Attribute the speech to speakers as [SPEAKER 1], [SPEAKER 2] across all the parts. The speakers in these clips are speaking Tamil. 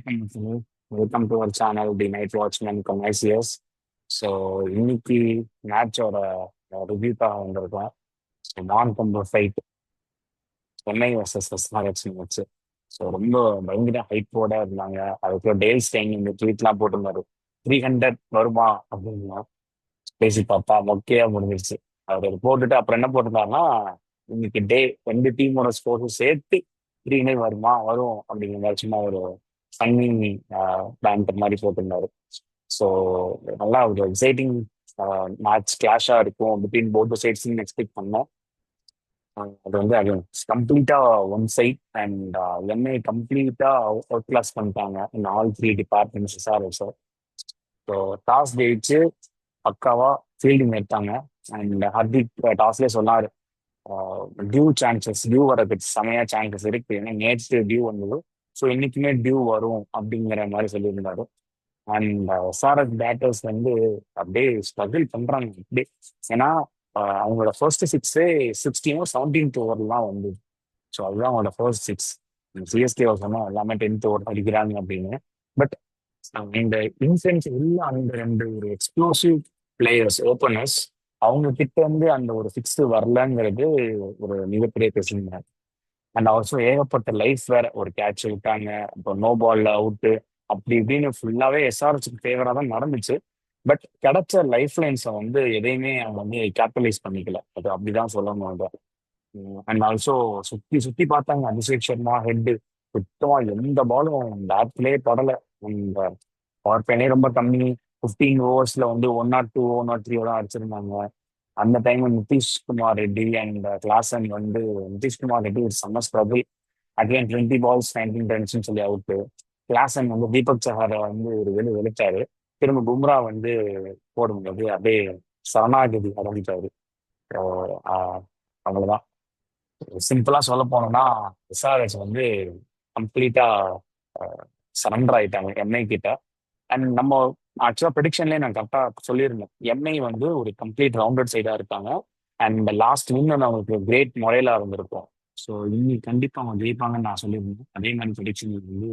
[SPEAKER 1] வணக்கம் மக்களே. Welcome to our channel the night watchman கமர்சியஸ். ஸோ இன்னைக்கு மேட்சோட ரிவ்யூக்காக வந்திருக்கோம். ஸோ நான் கம்பர் ஃபைட் Chennai versus SRH match. So ரொம்ப பயங்கர ஹைப்போட இருந்தாங்க. அதுக்கு டேல் ஸ்டெயின் இந்த ட்வீட்லாம் போட்டிருந்தாரு, 300 வருமா அப்படின்னா பேசி பார்த்தா மொக்கையா முடிஞ்சிருச்சு. அவர் போட்டுட்டு அப்புறம் என்ன போட்டிருந்தாருன்னா, இன்னைக்கு ரெண்டு டீமோட ஸ்கோர்ஸும் சேர்த்து 300 வருமா வரும் அப்படிங்கிற மாதிரி சும்மா ஒரு ஃபன்னி பேண்டர் மாதிரி போட்டிருந்தாரு. ஸோ நல்லா ஒரு எக்ஸைட்டிங் மேட்ச் கிளாஷா இருக்கும் பிட்வீன் போத் சைட்ஸ் எக்ஸ்பெக்ட் பண்ணோம். அது வந்து அது கம்ப்ளீட்டா ஒன் சைட் அண்ட் எம்ஏ கம்ப்ளீட்டா அவுட் கிளாஸ் பண்ணிட்டாங்க in all three departments SRS. So toss ஜெயிச்சு பக்காவா ஃபீல்டிங் எடுத்தாங்க. அண்ட் ஹர்திக் டாஸ்லேயே சொன்னாரு, டியூ வரதுக்கு செமையா சான்சஸ் இருக்கு, ஏன்னா நேற்று டியூ வந்தது, ஸோ இன்னைக்குமே டியூ வரும் அப்படிங்கிற மாதிரி சொல்லியிருந்தாரு. அண்ட் எஸ்ஆர்எஸ் பேட்டர்ஸ் வந்து அப்படியே ஸ்ட்ரகிள் பண்றாங்க அப்படியே. ஏன்னா அவங்களோட ஃபர்ஸ்ட் சிக்ஸே 16 17th ஓவர்லாம் வந்து, ஸோ அதுதான் அவங்களோட ஃபர்ஸ்ட் சிக்ஸ். சிஎஸ்கே சொன்னோம் எல்லாமே 10th ஓவர் அடிக்கிறாங்க அப்படின்னு. பட் இந்த இன்சென்ஸ் உள்ள அந்த ரெண்டு ஒரு எக்ஸ்ப்ளோசிவ் பிளேயர்ஸ் ஓப்பனர்ஸ் அவங்க கிட்ட இருந்து அந்த ஒரு சிக்ஸ் வரலங்கிறது ஒரு மிகப்பெரிய பிரச்சனை. அண்ட் ஆல்சோ ஏகப்பட்ட லைஃப் வேற, ஒரு கேட்ச் விட்டாங்க, அப்புறம் நோ பால்ல அவுட்டு, அப்படி இப்படின்னு ஃபுல்லாவே எஸ்ஆர்எஸ்க்கு ஃபேவரா தான் நடந்துச்சு. பட் கிடைச்ச லைஃப் லைன்ஸை வந்து எதையுமே அவங்க வந்து கேபிட்டலைஸ் பண்ணிக்கல, அது அப்படிதான் சொல்லணும். அண்ட் ஆல்சோ சுத்தி சுத்தி பார்த்தாங்க, அபிஷேக் சர்மா ஹெட் சுத்தமா எந்த பாலும் பேட்லேயே படலை. அந்த பவர் பிளேனே ரொம்ப கம்மி, 15 ஓவர்ஸ்ல வந்து 102 103 தான் அடிச்சிருந்தாங்க. அந்த time Nitish Kumar Reddy and Klaasen வந்து, நிதிஷ்குமார் ரெட்டி ஒரு செம்ம ஸ்ட்ரகிள். அகைன் 20 balls 19 runs சொல்லி அவுட்டு. கிளாசன் வந்து தீபக் சஹாரை வந்து ஒரு வெளுத்தாரு. திரும்ப பும்ரா வந்து போடும்போது அப்படியே சரணாகதி அடைஞ்சிட்டாரு. அவ்வளவுதான். சிம்பிளா சொல்ல போனோம்னா எஸ்ஆர்எஸ் வந்து கம்ப்ளீட்டா சரண்டர் ஆயிட்டாங்க எம்ஐ கிட்ட. அண்ட் நம்ம ஆக்சுவலா ப்ரெடிக்ஷன்லேயே நான் கரெக்டா சொல்லியிருந்தேன், எம்ஐ வந்து ஒரு கம்ப்ளீட் ரவுண்டட் சைடா இருக்காங்க. அண்ட் லாஸ்ட் வின் அவங்களுக்கு கிரேட் முறையில இருந்திருக்கும். ஸோ இன்னைக்கு கண்டிப்பா அவங்க ஜெயிப்பாங்கன்னு நான் சொல்லியிருந்தேன். அதே மாதிரி ப்ரெடிக்ஷன் வந்து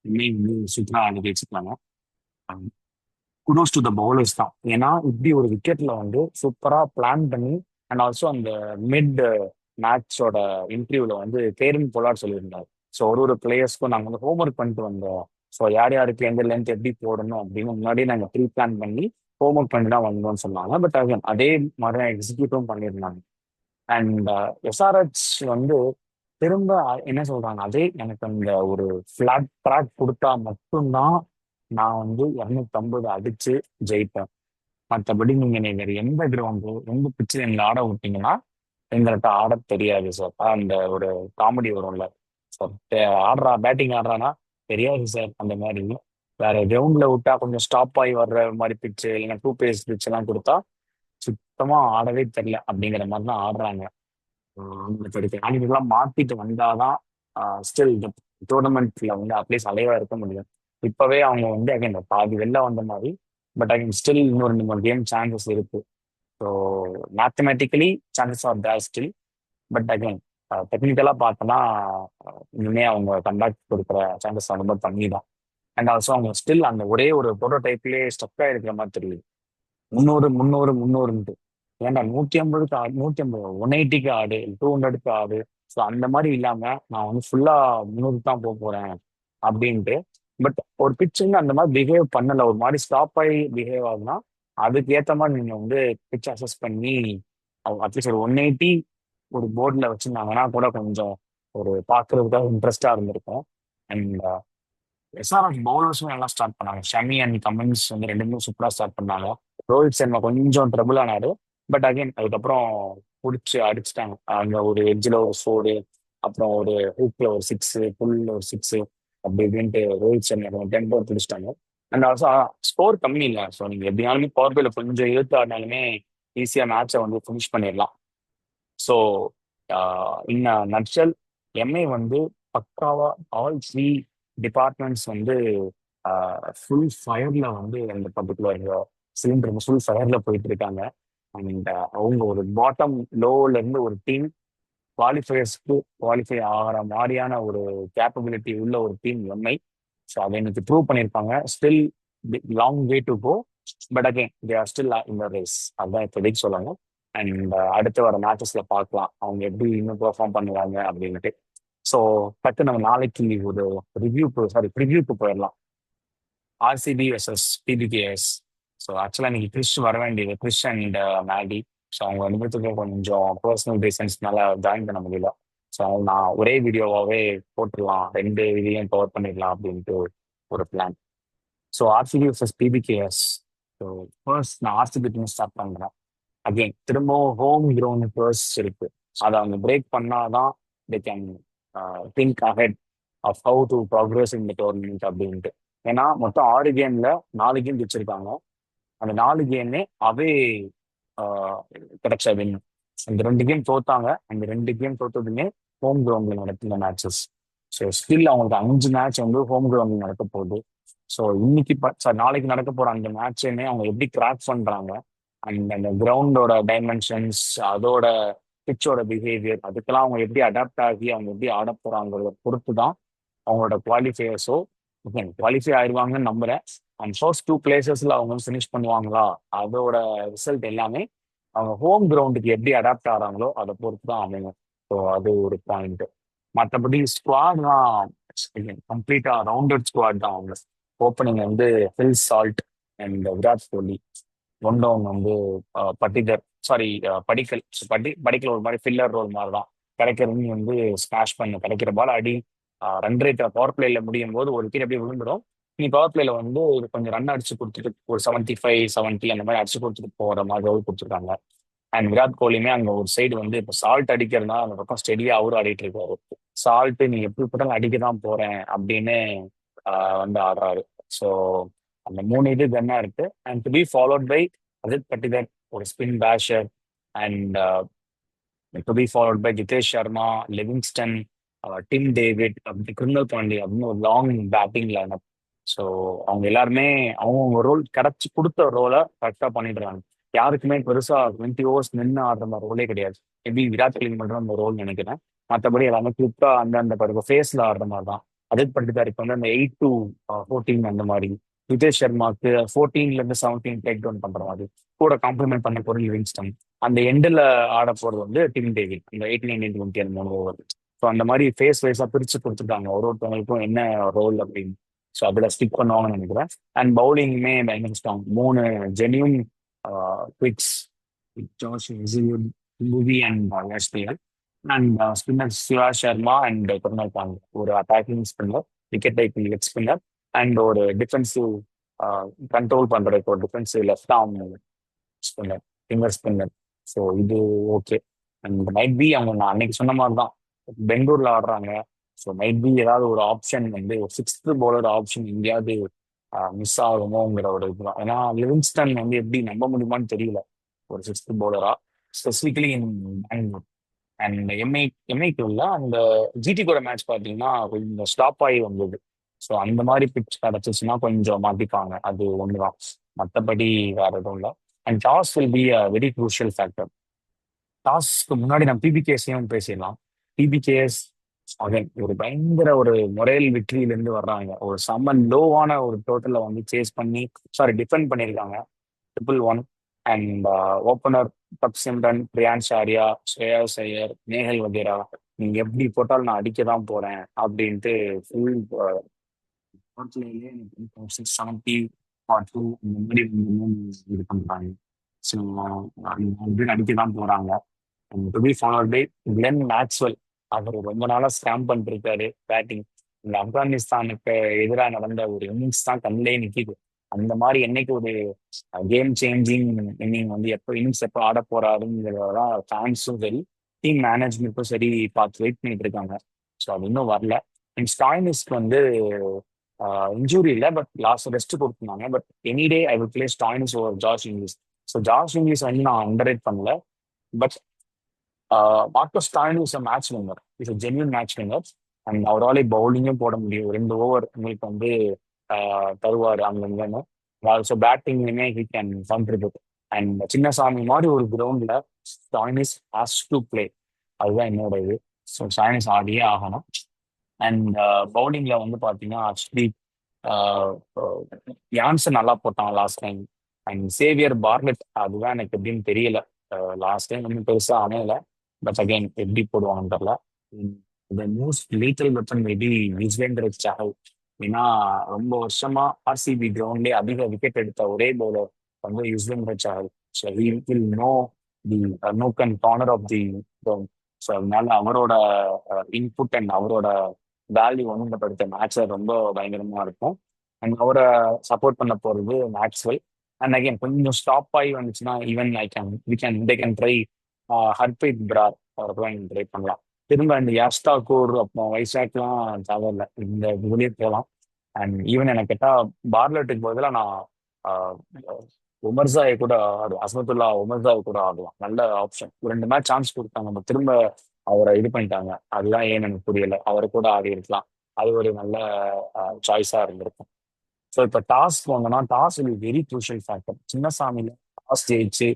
[SPEAKER 1] எம்ஐ வந்து சூப்பரா ஆடி ஜெயிச்சுக்கலாம். குடோஸ் டு த பவுலர்ஸ் தான், ஏன்னா இப்படி ஒரு விக்கெட்ல வந்து சூப்பரா பிளான் பண்ணி. அண்ட் ஆல்சோ அந்த மிட் மேட்சோட இன்டர்வியூல வந்து கேரின் பொலாட் சொல்லியிருந்தார், ஸோ ஒரு பிளேயர்ஸ்க்கும் நாங்கள் வந்து ஹோம்ஒர்க் பண்ணிட்டு வந்தோம். ஸோ யார் யாருக்கு எந்த லென்த் எப்படி போடணும் அப்படின்னு முன்னாடியே நாங்கள் ப்ரீ பிளான் பண்ணி ஹோம்ஒர்க் பண்ணி தான் வந்தோம்னு சொன்னாங்க. பட் அதே மாதிரி தான் எக்ஸிக்யூட்டும் பண்ணியிருந்தாங்க. அண்ட் எஸ்ஆர்ஹெச் வந்து திரும்ப என்ன சொல்றாங்க, அதே எனக்கு அந்த ஒரு ஃபிளாட் ட்ராக் கொடுத்தா மட்டும்தான் நான் வந்து 250 அடிச்சு ஜெயிப்பேன். மற்றபடி நீங்க வேற எந்த கிரவுண்டு எந்த பிச்சு எங்களை ஆட விட்டீங்கன்னா எங்களுக்கு ஆட தெரியாது சார். அந்த ஒரு காமெடி வரும்ல சார், பேட்டிங் ஆடுறானா தெரியாது சார் அந்த மாதிரி. வேற கிரவுண்ட்ல விட்டா கொஞ்சம் ஸ்டாப் ஆகி வர்ற மாதிரி பிச்சு இல்லைன்னா டூ பேஸ் பிச் எல்லாம் கொடுத்தா சுத்தமா ஆடவே தெரியல அப்படிங்கிற மாதிரி தான் ஆடுறாங்க. ஆணிகள்லாம் மாத்திட்டு வந்தாதான் ஸ்டில் இந்த டோர்னமெண்ட்ல வந்து அட்லீஸ்ட் அலைவா இருக்க முடியும். இப்பவே அவங்க வந்து அகைன் பாதி வெளில வந்த மாதிரி, பட் அகைன் ஸ்டில் இன்னொரு 2 கேம் சான்சஸ் இருக்கு. So mathematically chances are there still. But again டெக்னிக்கலா பார்த்தோன்னா இனிமே அவங்க கம்பேக் கொடுக்குற சான்சஸ் ரொம்ப கம்மி தான். அண்ட் ஆல்சோ அவங்க ஸ்டில் அந்த ஒரே ஒரு ப்ரோட்டோடைப்லேயே ஸ்டக்கா இருக்கிற மாதிரி தெரியுது. 300 300 300ன்ட்டு. ஏன்டா 150க்கு ஆடு, 150 180க்கு ஆடு, 200க்கு ஆடு. ஸோ அந்த மாதிரி இல்லாம நான் வந்து ஃபுல்லா 300 தான் போக போறேன் அப்படின்ட்டு. பட் ஒரு பிச்சுன்னு அந்த மாதிரி பிஹேவ் பண்ணல, ஒரு மாதிரி ஸ்டாப் ஆகி பிஹேவ் ஆகுனா அதுக்கு ஏற்ற மாதிரி நீங்க வந்து பிச் அசஸ் பண்ணி அட்லீஸ்ட் ஒரு 180 ஒரு போர்டில் வச்சிருந்தாங்கன்னா கூட கொஞ்சம் ஒரு பார்க்கறதுக்காக இன்ட்ரெஸ்டா இருந்திருக்கும். அண்ட் எஸ்ஆர்எஸ் பவுலர்ஸும் நல்லா ஸ்டார்ட் பண்ணாங்க. ஷமி அண்ட் கமின்ஸ் வந்து ரெண்டுமே சூப்பரா ஸ்டார்ட் பண்ணாங்க. ரோஹித் சர்மா கொஞ்சம் ட்ரபுள் ஆனாரு. பட் அகைன் அதுக்கப்புறம் பிடிச்சி அடிச்சிட்டாங்க. அங்க ஒரு எட்ஜில் ஒரு 4, அப்புறம் ஒரு ஹூக்ல ஒரு 6, புல்ல ஒரு 6, அப்படி இப்படின்ட்டு ரோஹித் சர்மா டெம்போ பிடிச்சிட்டாங்க. அண்ட் ஆல்சோ ஸ்கோர் கம்மி இல்லை, ஸோ நீங்க எப்படினாலுமே பவர் பிளேல கொஞ்சம் இழுத்து ஆடினாலுமே ஈஸியா மேட்சை வந்து ஃபினிஷ் பண்ணிடலாம். ஸோ இன்ன நட்சல் எம்ஏ வந்து பக்காவா ஆல் த்ரீ டிபார்ட்மெண்ட்ஸ் வந்து ஃபுல் ஃபயர்ல வந்து அந்த பர்டிகுலர் சிலிண்டர் ஃபுல் ஃபயர்ல போயிட்டு இருக்காங்க. அண்ட் அவங்க ஒரு பாட்டம் லோல இருந்து ஒரு டீம் குவாலிஃபயர்ஸ்க்கு குவாலிஃபை ஆகிற மாதிரியான ஒரு கேப்பபிலிட்டி உள்ள ஒரு டீம் எம்ஐ. ஸோ அதை இன்னைக்கு ப்ரூவ் பண்ணியிருப்பாங்க. Still long way to go, but again they are still in the race. அதுதான் இப்போதைக்கு சொல்லணும். அண்ட் அடுத்து வர மேட்சஸ்ல பார்க்கலாம் அவங்க எப்படி இன்னும் பெர்ஃபார்ம் பண்ணுவாங்க அப்படின்ட்டு. ஸோ பட்டு நம்ம நாளைக்கு ஒரு ப்ரிவ்யூக்கு போயிடலாம். RCB versus PBKS. ஸோ ஆக்சுவலாக இன்னைக்கு கிறிஷ் வர வேண்டியது, கிறிஷ் அண்ட் மேடி. ஸோ அவங்க ரெண்டு பேர்த்துக்கு கொஞ்சம் பர்சனல் ரீசன்ஸ்னால ஜாயின் பண்ண முடியல. ஸோ நான் ஒரே வீடியோவாகவே போட்டுடலாம், ரெண்டு இதையும் கவர் பண்ணிடலாம் அப்படின்ட்டு ஒரு plan. So RCB versus PBKS. So first நான் ஆர்சிபி டீம் ஸ்டார்ட் பண்ணுறேன். அகெயின் திரும்பவும் ஹோம் கிரவுண்ட் ஃபர்ஸ்ட் இருக்கு. அதை அவங்க பிரேக் பண்ணாதான் they can think ahead of how to progress in the tournament அப்படின்ட்டு. ஏன்னா மொத்தம் 6 கேம்ல 4 கேம் ஜெயிச்சிருக்காங்க. அந்த 4 கேமே அவே கிடைச்ச வின். அந்த 2 கேம் தோத்தாங்க. அந்த 2 கேம் தோத்ததுமே ஹோம் கிரவுண்ட்ல நடத்தின மேட்சஸ். ஸோ ஸ்டில் அவங்களுக்கு 5 மேட்ச் வந்து ஹோம் கிரவுண்ட்ல நடக்க போகுது. ஸோ இன்னைக்கு நாளைக்கு நடக்க போற அந்த மேட்சுமே அவங்க எப்படி கிராக் பண்றாங்க, அண்ட் அந்த கிரவுண்டோட டைமென்ஷன்ஸ், அதோட பிச்சோட பிஹேவியர், அதுக்கெல்லாம் அவங்க எப்படி அடாப்ட் ஆகி அவங்க எப்படி ஆட போறாங்கிறத பொறுத்து தான் அவங்களோட குவாலிஃபையர்ஸோ குவாலிஃபை ஆயிடுவாங்கன்னு நம்புறேன். அண்ட் ஃபர்ஸ்ட் 2 பிளேசஸ்ல அவங்க ஃபினிஷ் பண்ணுவாங்களா, அதோட ரிசல்ட் எல்லாமே அவங்க ஹோம் கிரவுண்டுக்கு எப்படி அடாப்ட் ஆகிறாங்களோ அதை பொறுத்து தான் அமையும். ஸோ அது ஒரு பாயிண்ட். மற்றபடி ஸ்குவாட்லாம் கம்ப்ளீட்டா ரவுண்டட் ஸ்குவாட் தான் அவங்க. ஓப்பனிங் வந்து Phil Salt and Virat Kohli. ஒன்டவுன் வந்து பட்டிதர் சாரி படிக்கல். So, படிக்கல் ஒரு மாதிரி ஃபில்லர் ரோல் மாதிரி தான். கிடைக்கிறவங்க வந்து ஸ்மாஷ் பண்ண கிடைக்கிற பால் அடி. ரன் ரேட் பவர் பிளேல முடியும் போது ஒரு விக்கெட் அப்படியே விழுந்துடும். நீ பவர் பிளேல வந்து ஒரு கொஞ்சம் ரன் அடிச்சு கொடுத்துட்டு ஒரு 75 70 அந்த மாதிரி அடிச்சு கொடுத்துட்டு போற மாதிரி ரோல் கொடுத்துருக்காங்க. அண்ட் விராட் கோலியுமே அங்க ஒரு சைடு வந்து இப்போ சால்ட் அடிக்கிறதுனா அந்த பக்கம் ஸ்டெடியா அவரும் ஆடிட்டு இருக்காரு. சால்ட் நீ எப்படி போட்டாலும் அடிக்க தான் போறேன் அப்படின்னு வந்து ஆடுறாரு. ஸோ அந்த 3 இது கன்னா இருக்கு. And to be followed by Ajit Patidar, ஒரு spin basher. And to be followed by Jitesh Sharma, Livingstone, Tim David, அப்படி கிருணல் பாண்டி அப்படின்னு ஒரு லாங் பேட்டிங் லைனப். ஸோ அவங்க எல்லாருமே அவங்கவுங்க ரோல் கிடைச்சி கொடுத்த ரோலை கரெக்டாக பண்ணிடுறாங்க. யாருக்குமே பெருசா 20 ஓவர்ஸ் நின்று ஆடுற மாதிரி ரோலே கிடையாது. மேபி விராட் கோலி மட்டும் அந்த ரோல் நினைக்கிறேன். மற்றபடி எல்லாமே குவிக்கா அந்த பிறகு ஃபேஸ்ல ஆடுற மாதிரி தான். அஜித் பட்டிதார் இப்போ வந்து அந்த 8 to 14 அந்த மாதிரி. விஜய் சர்மாக்கு 14 to 17 டேக் டவுன் பண்ற மாதிரி கூட காம்ப்ளிமெண்ட் பண்ண போற லிவிங்ஸ்டன். அந்த எண்டில் ஆட போறது வந்து டிம் டேவிட், இந்த 18 19 20 அந்த 3 ஓவர். ஸோ அந்த மாதிரி ஃபேஸ் வைஸா பிரிச்சு கொடுத்துருக்காங்க ஒருத்தவங்களுக்கும் என்ன ரோல் அப்படின்னு. ஸோ அதில் ஸ்டிக் பண்ணுவாங்கன்னு நினைக்கிறேன். அண்ட் பவுலிங்குமே பயங்கர strong. 3 genuine குவிக்ஸ், Josh Hazlewood, Bhuvi and எஸ்பிஎல். And spinner Shiva Sharma and Krunal Pandya, ஒரு attacking spinner, wicket taking leg spinner, and ஒரு டிஃபென்சிவ் கண்ட்ரோல் பண்றதுக்கு ஒரு defensive left arm spinner, finger spinner. So இது ஓகே. அண்ட் மைட் பி அவங்க நான் அன்னைக்கு சொன்ன மாதிரி தான் பெங்களூர்ல ஆடுறாங்க. ஸோ மைட் பி ஏதாவது ஒரு ஆப்ஷன் வந்து ஒரு 6th பவுலர் ஆப்ஷன் எங்கேயாவது மிஸ் ஆகுமோங்கிற ஒரு இதுதான். ஏன்னா லிவிங்ஸ்டன் வந்து எப்படி நம்ப முடியுமான்னு தெரியல ஒரு 6th பவுலரா, ஸ்பெசிஃபிக்கலி இன் பெங்களூர். அண்ட் எம்ஐக்கு இல்லை, அந்த ஜிடி கூட மேட்ச் பார்த்தீங்கன்னா கொஞ்சம் ஸ்டாப் ஆகி வந்தது. ஸோ அந்த மாதிரி பிச் கிடச்சிச்சுன்னா கொஞ்சம் மாட்டிப்பாங்க, அது ஒண்ணுதான். மற்றபடி வேற எதுவும் இல்லை. And toss will be a very crucial factor. Task முன்னாடி நம்ம பிபிகேஸையும் பேசிடலாம். பிபிகேஎஸ் அகைன் ஒரு பயங்கர ஒரு முறையில் வெற்றியிலிருந்து வர்றாங்க. ஒரு செம்ம லோவான ஒரு டோட்டலை வந்து சேஸ் பண்ணி டிஃபெண்ட் பண்ணியிருக்காங்க 111. அண்ட் ஓப்பனர் தப் சிம்ரன், பிரியான்ஷ் ஆர்யா, ஸ்ரேயாஸ் ஐயர், நேஹல் வகேரா, நீங்க எப்படி போட்டாலும் நான் அடிக்க தான் போறேன் அப்படின்ட்டு ஃபுல் டோட்டலையே 670 2 இந்த மாதிரி இது பண்றாங்க. ஸோ அடிக்க தான் போறாங்க. To be followed by Glenn Maxwell. அவர் ரொம்ப நாளா ஸ்கேம் பண்ணிருக்காரு பேட்டிங். இந்த ஆப்கானிஸ்தானுக்கு எதிராக நடந்த ஒரு இன்னிங்ஸ் தான் கண்ணிலே நிக்குது. அந்த மாதிரி என்னைக்கு ஒரு கேம் சேஞ்சிங் இன்னிங் வந்து இன்னிங்ஸ் எப்போ ஆட போறாருங்கிறதான் ஃபேன்ஸும் சரி டீம் மேனேஜ்மெண்ட்டும் சரி பார்த்து வெயிட் பண்ணிட்டு இருக்காங்க. ஸோ அது இன்னும் வரல. அண்ட் ஸ்டாயினிஸ்க்கு வந்து இன்ஜூரி இல்லை, பட் லாஸ்ட் ரெஸ்ட் கொடுத்துருந்தாங்க. But any day I will play Stoinis over George English. So George English வந்து நான் அண்டர்ரேட் பண்ணல. But Marcus Stoinis match winner, is a genuine match winner. And அவராலே பவுலிங்கும் போட முடியும். 2 ஓவர் உங்களுக்கு வந்து தருவார் அங்கங்கன்னு. ஆல்சோ பேட்டிங்லையுமே he can contribute. And Chinnaswamy மாதிரி ஒரு கிரவுண்ட்ல ஸ்டாயினிஸ் ஹாஸ் டு பிளே. அதுதான் என்னோட இது. ஸோ ஸ்டாயினிஸ் ஆடியே ஆகணும். அண்ட் பவுலிங்ல வந்து பார்த்தீங்கன்னா அர்ஷ்தீப், யான்சன் நல்லா போட்டான் last time. And Xavier Bartlett அதுதான் எனக்கு எப்படின்னு தெரியல. லாஸ்ட் டைம் ஒன்றும் பெருசா அமையல. பட் அகைன் எப்படி போடுவாங்கன்னு தெரியல. இந்த most lethal weapon maybe Yuzvendra Chahal. ஏன்னா ரொம்ப வருஷமா ஆர்சிபி கிரவுண்ட்லேயே அதிக விக்கெட் எடுத்த ஒரே பவுலர் வந்து Yuzvendra Chahal. So he will know the nook and corner of the ground. So அதனால அவரோட இன்புட் அண்ட் அவரோட வேல்யூ வந்து இந்த படுத்த மேட்ச்ல ரொம்ப பயங்கரமா இருக்கும். அண்ட் அவரை சப்போர்ட் பண்ண போறது மேக்ஸ்வெல். அண்ட் அகைன் கொஞ்சம் ஸ்டாப் ஆகி வந்துச்சுன்னா even I can we can they can try Harpreet Brar. அவருக்குலாம் ட்ரை பண்ணலாம். திரும்ப இந்த யாஸ்தா கூர் அப்புறம் வைசாக்லாம் தேவையில்லை, இந்த இதுலயே போகலாம். அண்ட் ஈவன் எனக்கு கேட்டா பார்லட்டுக்கு பதிலாக நான் ஆஹ், உமர்சாயை கூட ஆடுவோம், அஸ்மத்துல்லா உமர்சாயை கூட ஆடுவோம். நல்ல ஆப்ஷன். ஒரு 2 மேட்ச் சான்ஸ் கொடுத்தாங்க, நம்ம திரும்ப அவரை இது பண்ணிட்டாங்க. அதுதான் ஏன்னு எனக்கு புரியல. அவரை கூட ஆடி இருக்கலாம். அது ஒரு நல்ல சாய்ஸா இருந்திருக்கும். ஸோ இப்போ டாஸ் போனோம்னா டாஸ் இது வெரி க்ரூஷியல் ஃபேக்டர். சின்னசாமியில டாஸ் ஜெயிச்சு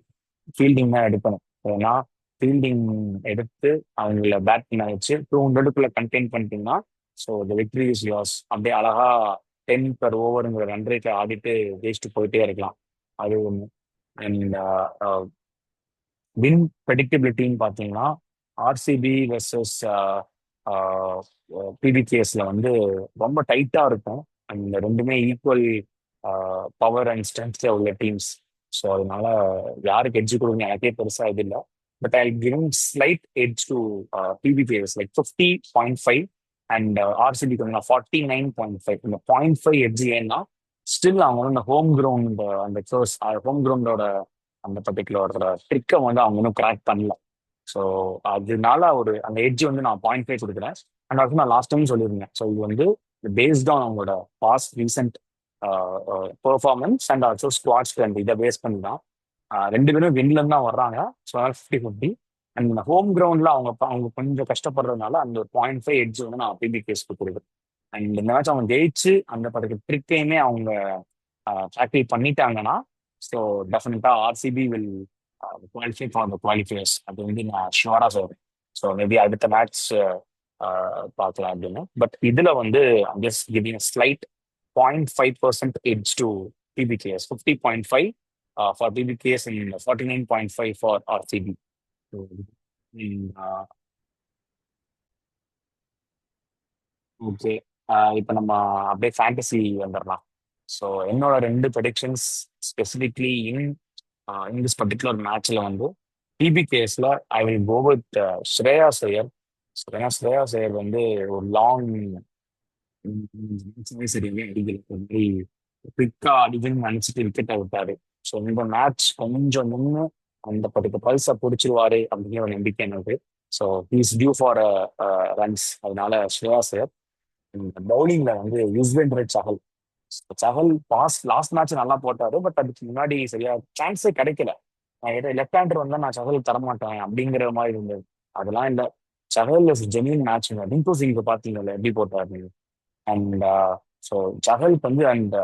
[SPEAKER 1] ஃபீல்டிங் தான் எடுக்கணும். ஏன்னா ஃபீல்டிங் எடுத்து அவங்கள பேட் பண்ண வச்சு 200க்குள்ள கண்டெயின் பண்ணிட்டீங்கன்னா so the victory is yours. அப்படியே அழகா 10 per ஓவருங்கிற ரன் ரேட்டை ஆடிட்டு ஜெயிச்சுட்டு போயிட்டே இருக்கலாம். அது ஒன்று. அண்ட் வின் ப்ரெடிக்டபிலிட்டின்னு பார்த்தீங்கன்னா ஆர்சிபி வெர்சஸ் பிபிகேஸ்ல வந்து ரொம்ப டைட்டா இருக்கும். அந்த ரெண்டுமே ஈக்குவல் பவர் அண்ட் ஸ்ட்ரென்த்ல உள்ள டீம்ஸ். ஸோ அதனால யாருக்கு எட்ஜ் கொடுங்க எனக்கே பெருசா இது இல்லை. But I give slight edge to PBKS like 50.5 and ஆர்சிபிக்கு வந்து 49.5. இந்த 0.5 எட்ஜ் ஏன்னா ஸ்டில் அவங்க வந்து இந்த ஹோம் கிரவுண்ட் அந்த சோர்ஸ் ஹோம் கிரவுண்டோட அந்த பர்டிகுலர் ட்ரிக்கை வந்து அவங்க இன்னும் கிராக் பண்ணல. ஸோ அதனால ஒரு அந்த எட்ஜ் வந்து நான் 0.5 கொடுக்குறேன். அண்ட் ஆல்சோ நான் லாஸ்ட் டைம் சொல்லியிருந்தேன். ஸோ இது வந்து பேஸ்ட் ஆன் அவங்களோட past recent performance and also squad strength இதை பேஸ் பண்ணி தான் 2 பேரும் வின்ல தான் வர்றாங்க. ஸோ அதனால 50-50. அண்ட் இந்த ஹோம் கிரவுண்ட்ல அவங்க கொஞ்சம் கஷ்டப்படுறதுனால அந்த ஒரு 0.5 எட்ஜ் வந்து நான் பிபிகேஸ்க்கு கொடுக்குறேன். அண்ட் இந்த மேட்ச் அவங்க ஜெயிச்சு அந்த படத்துக்கு ட்ரிக்கையுமே அவங்க டேக்கிள் பண்ணிட்டாங்கன்னா ஸோ டெஃபினட்டா RCB will qualify for the qualifiers. அது வந்து நான் ஷுவரா சொல்றேன். ஸோ மேபி அடுத்த மேட்ச் பார்க்கலாம் அப்படின்னு. பட் இதுல வந்து just giving slight 0.5% edge to PBKS, 50.5 for PBKS and 49.5 for RCB. Okay, இப்போ நம்ம அப்படியே ஃபேண்டசி வந்துடலாம். ஸோ என்னோட 2 predictions specifically in this particular மேட்ச்ல வந்து பிபிகேஎஸ்ல I will go with Shreyas Iyer. ஏன்னா ஸ்ரேயாஸ் ஐயர் வந்து ஒரு லாங் சரியாவே அடிக்கல. ஒரு மாதிரி குவிக்கா அடிக்கணும்னு நினைச்சிட்டு விக்கெட்டை விட்டாரு. ஸோ இந்த மேட்ச் கொஞ்சம் முன்னு அந்த பட்டுக்கு பல்ஸை பிடிச்சிருவாரு அப்படிங்கிற ஒரு நம்பிக்கை எனக்கு. So he's due for runs. அதனால ஸ்ரேயாஸ் ஐயர். பவுலிங்ல வந்து யுஸ்வேந்திர சஹல். சஹல் லாஸ்ட் மேட்ச் நல்லா போட்டாரு. பட் அதுக்கு முன்னாடி சரியா சான்ஸே கிடைக்கல. நான் ஏதோ லெஃப்ட் ஹேண்டர் வந்தா நான் சஹல் தரமாட்டேன் அப்படிங்கிற மாதிரி இருந்தது. அதெல்லாம் இல்ல. Chahal is genuine match. Tinku Singh பாத்தீங்கல்ல எப்படி போட்டாரு. அண்ட் ஸோ சஹலுக்கு வந்து அண்ட்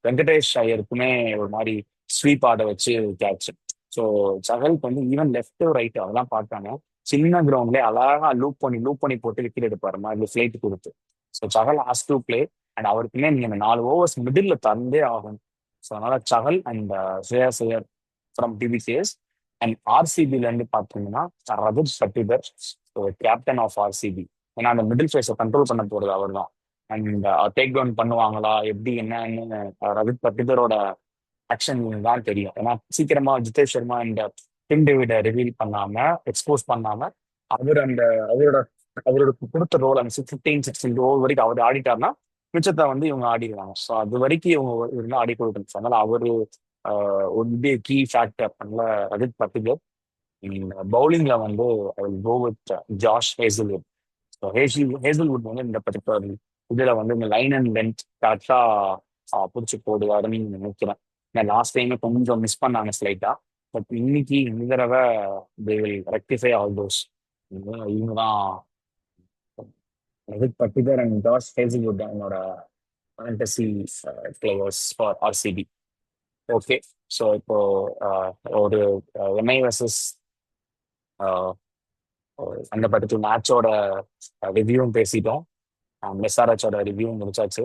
[SPEAKER 1] வெங்கடேஷ் ஐயருக்குமே ஒரு மாதிரி ஸ்வீப் ஆட வச்சு கேட்ச். ஸோ சஹலுக்கு வந்து ஈவன் லெஃப்ட் ரைட் அதெல்லாம் பார்த்தாங்க. சின்ன கிரவுண்ட்லேயே அழகா லூப் பண்ணி போட்டு விக்கெட் எடுப்பாரு மாதிரி ஃபிளைட் கொடுத்து. So Chahal has to play. And அவருக்குமே நீங்க அந்த 4 ஓவர்ஸ் மிடில் தந்தே ஆகும். ஸோ அதனால சஹல் அண்ட் ஸ்ரேயாஸ் ஐயர் ஃப்ரம் டிபிசிஎஸ். அண்ட் ஆர்சிபில இருந்து பார்த்தீங்கன்னா Rajat Patidar, captain of RCB. ஏன்னா அந்த மிடில் ஃபேஸை கண்ட்ரோல் பண்ண போறது அவர் தான். அண்ட் டேக் டவுன் பண்ணுவாங்களா எப்படி என்னன்னு ரஜத் பட்டிதரோட ஆக்ஷன் தான் தெரியும். ஏன்னா சீக்கிரமா Jitesh Sharma and Tim David reveal பண்ணாம எக்ஸ்போஸ் பண்ணாம அவர் அந்த அவரோட அவரோட கொடுத்த ரோல் அந்த 15-16 ஓவர் வரைக்கும் அவர் ஆடிட்டாருன்னா மிச்சத்தை வந்து இவங்க ஆடிடுவாங்க. ஸோ அது வரைக்கும் இவங்க இருந்தால் ஆடி கொடுக்கணும். அதனால அவரு ஒரு கீ ஃபேக்டர். அதனால ரஜத் பட்டிதர். பவுலிங்ல வந்து I will go with Josh Hazlewood. So Hazlewood வந்து இந்த பர்டிகுலர் இதுல வந்து இந்த லைன் அண்ட் லென்த் கரெக்டா பிடிச்சி போடுவாருன்னு நினைக்கிறேன். நான் லாஸ்ட் டைமே கொஞ்சம் மிஸ் பண்ணாங்க ஸ்லைட்டா. பட் இன்னைக்கு இந்த தடவை they will rectify all those. இவங்க தான் Rajat Patidar and Josh Hazlewood என்னோட fantasy players for RCB. Okay, so இப்போ ஒரு எம்ஐ வர்சஸ் அந்த படத்துல மேட்சோட ரிவ்யூவும் பேசிட்டோம். எஸ்ஆர்ஹெச்சோட ரிவ்யூவும் முடிச்சாச்சு.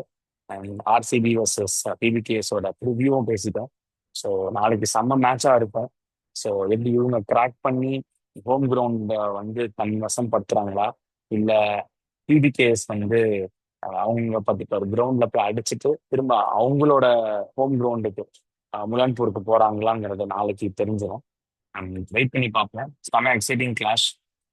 [SPEAKER 1] அண்ட் ஆர்சிபி வர்சஸ் பிபிகேஸோட ப்ரிவியூவும் பேசிட்டோம். ஸோ நாளைக்கு செம்ம மேட்சாக இருக்கும். ஸோ எப்படி இவங்க கிராக் பண்ணி ஹோம் கிரவுண்டை வந்து தன் வசம் படுத்துறாங்களா, இல்லை பிபிகேஎஸ் வந்து அவங்க பார்த்துட்டு ஒரு கிரவுண்ட்ல போய் அடிச்சுட்டு திரும்ப அவங்களோட ஹோம் கிரவுண்டுக்கு முலான்பூருக்கு போறாங்களாங்கிறத நாளைக்கு தெரிஞ்சிடும். வெயிட் பண்ணி பார்ப்போம். செம்ம எக்ஸைட்டிங் கிளாஷ்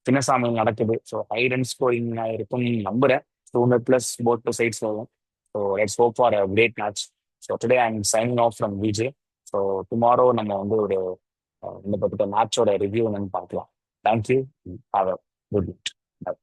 [SPEAKER 1] சின்னசாமி நடக்குது. ஸோ ஹை ரன் ஸ்கோரிங் இருக்கும் நம்புறேன். 200 பிளஸ் போத் டூ சைட்ஸ் வரும். So let's hope for a great match. So today I am signing off from VJ. So tomorrow நம்ம வந்து ஒரு இந்த பற்றின மேட்சோட ரிவ்யூ என்னன்னு பார்க்கலாம். Thank you. Have a good night.